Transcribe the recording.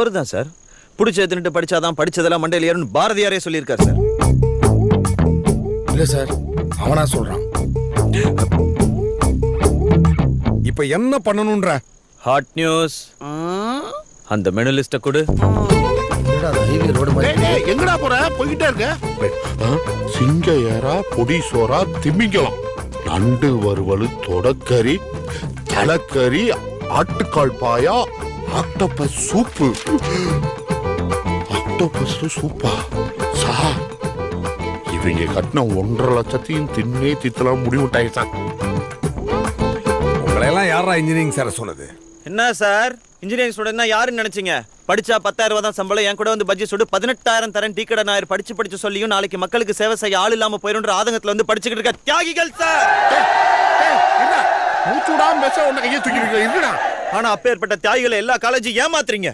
அவர்தான் சார். புடிச்ச தின்னுட்டு படிச்சாதான் படிச்சதெல்லாம் மண்டையில ஏறும்னு பாரதியாரே சொல்லியிருக்காரு சார். இல்ல சார், அவனா சொல்றான். இப்ப என்ன பண்ணணும்ன்ற? Hot news. அந்த மெனு லிஸ்ட கொடு. எங்கடா போற? போய்கிட்டே இருக்க. சிங்க ஏரா, பொடி சோறா, திமிங்கலம், நண்டு வறுவல், தொடக்கறி, தலைக்கறி, ஆட்டுக்கால் பாயா, ஆக்டோபஸ் சூப்பு. ஆக்டோபஸ் சூப்பா சார்? இவங்க கட்டின 1.5 லட்சத்தையும் தின்னே தித்தலாம் முடிவுட்டாய் சார். உங்களையெல்லாம் யாரா இன்ஜினியரிங் சார் சொன்னது? என்ன சார் இன்ஜினியரிங் ஸ்டூடெண்ட்னா யாருன்னு நினைச்சீங்க? படிச்சா 10,000 ரூபாய் தான் சம்பளம், என் கூட வந்து பட்ஜெட் சுடு 18,000 தரேன் டீ கடை நாயர் படிச்சு சொல்லியும் நாளைக்கு மக்களுக்கு சேவை செய்ய ஆள் இல்லாம போயிருன்ற ஆதங்கத்துல வந்து படிச்சுக்கிட்டு இருக்க தியாகிகள் சார். மூச்சுடாம பேச உன்னை கையை தூக்கிட்டு இருக்கா. ஆனா அப்பேற்பட்ட தியாகிகளை எல்லா காலேஜும் ஏமாத்துறீங்க.